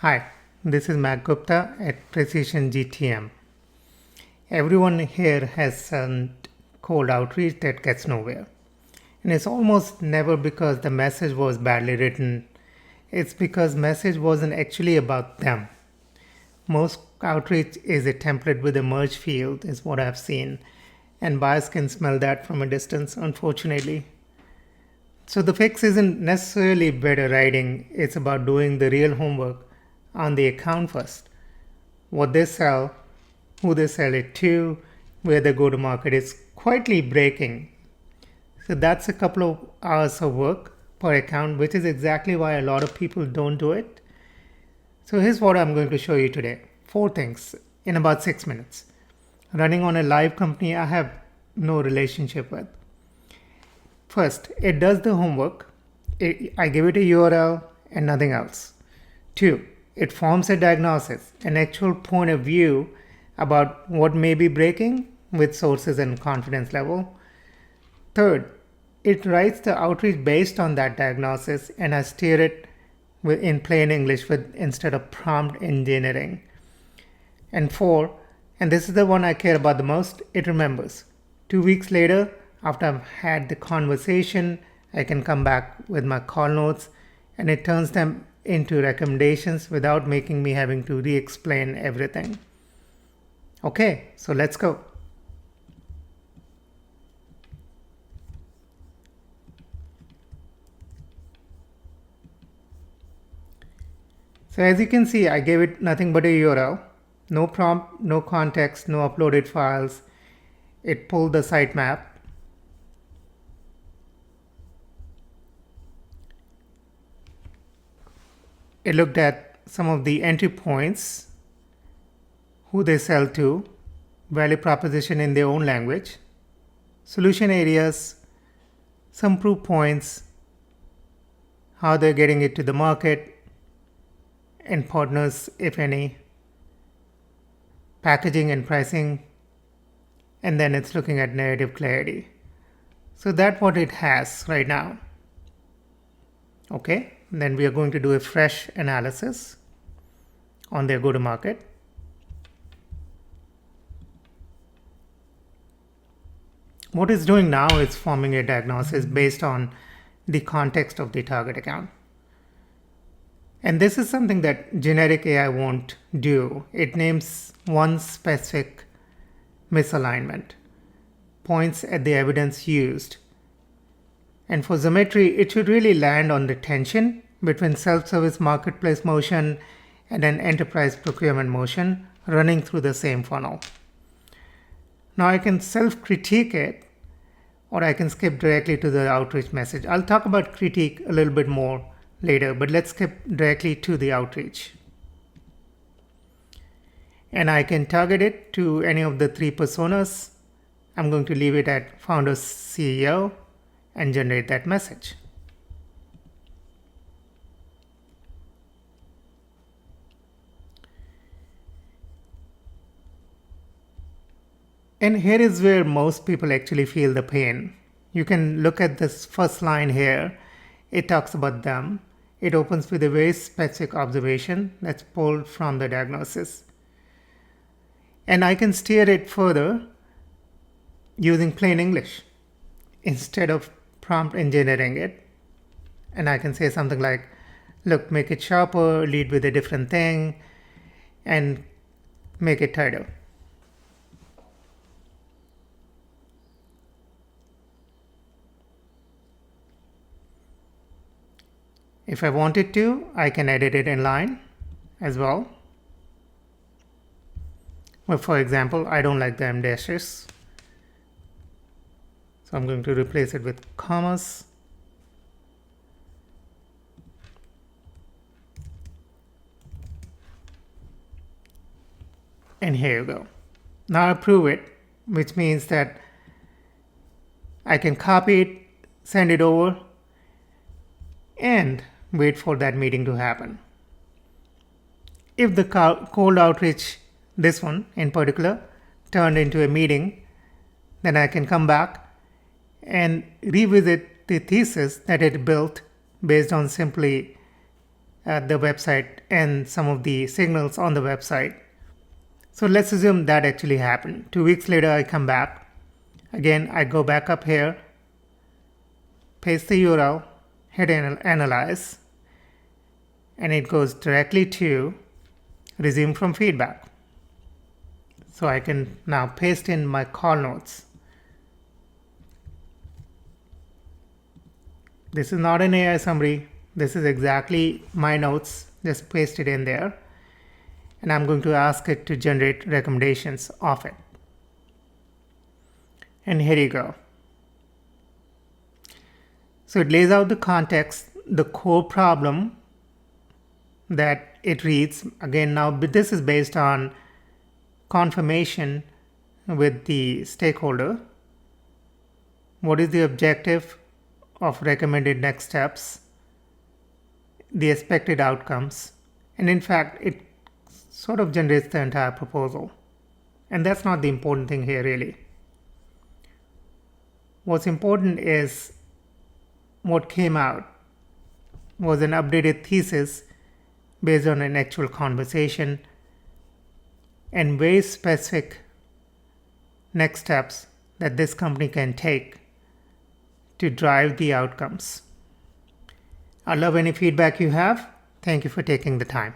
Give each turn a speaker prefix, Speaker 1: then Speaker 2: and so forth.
Speaker 1: Hi, this is Mac Gupta at Precision GTM. Everyone here has sent cold outreach that gets nowhere. And it's almost never because the message was badly written. It's because message wasn't actually about them. Most outreach is a template with a merge field is what I've seen. And buyers can smell that from a distance, unfortunately. So the fix isn't necessarily better writing, it's about doing the real homework on the account first. What they sell, who they sell it to, where they go to market is quietly breaking. So that's a couple of hours of work per account, which is exactly why a lot of people don't do it. So here's what I'm going to show you today. 4 things in about 6 minutes. Running on a live company I have no relationship with. First, it does the homework. I give it a URL and nothing else. 2, it forms a diagnosis, an actual point of view about what may be breaking with sources and confidence level. Third, it writes the outreach based on that diagnosis and I steer it in plain English instead of prompt engineering. And 4, and this is the one I care about the most, it remembers. 2 weeks later, after I've had the conversation, I can come back with my call notes and it turns them into recommendations without making me having to re-explain everything. Okay, so let's go. So as you can see, I gave it nothing but a URL, no prompt, no context, no uploaded files. It pulled the sitemap. It looked at some of the entry points, who they sell to, value proposition in their own language, solution areas, some proof points, how they're getting it to the market, and partners, if any, packaging and pricing, and then it's looking at narrative clarity. So that's what it has right now. Okay, then we are going to do a fresh analysis on their go-to-market. What it's doing now is forming a diagnosis based on the context of the target account. And this is something that generic AI won't do. It names one specific misalignment, points at the evidence used. And for Zometry, it should really land on the tension between self-service marketplace motion and an enterprise procurement motion running through the same funnel. Now I can self-critique it, or I can skip directly to the outreach message. I'll talk about critique a little bit more later, but let's skip directly to the outreach. And I can target it to any of the 3 personas. I'm going to leave it at founder CEO and generate that message. And here is where most people actually feel the pain. You can look at this first line here. It talks about them. It opens with a very specific observation that's pulled from the diagnosis. And I can steer it further using plain English instead of prompt engineering it. And I can say something like, look, make it sharper, lead with a different thing, and make it tighter. If I wanted to, I can edit it in line as well. Well, for example, I don't like the M dashes. So I'm going to replace it with commas. And here you go. Now I approve it, which means that I can copy it, send it over, and wait for that meeting to happen. If the cold outreach, this one in particular, turned into a meeting, then I can come back and revisit the thesis that it built based on simply the website and some of the signals on the website. So let's assume that actually happened. 2 weeks later, I come back. Again, I go back up here, paste the URL, hit analyze, and it goes directly to resume from feedback. So I can now paste in my call notes. This is not an AI summary. This is exactly my notes, just paste it in there. And I'm going to ask it to generate recommendations of it. And here you go. So it lays out the context, the core problem that it reads. Again, now this is based on confirmation with the stakeholder. What is the objective of recommended next steps, the expected outcomes, and in fact, it sort of generates the entire proposal. And that's not the important thing here, really. What's important is what came out was an updated thesis based on an actual conversation and very specific next steps that this company can take to drive the outcomes. I love any feedback you have. Thank you for taking the time.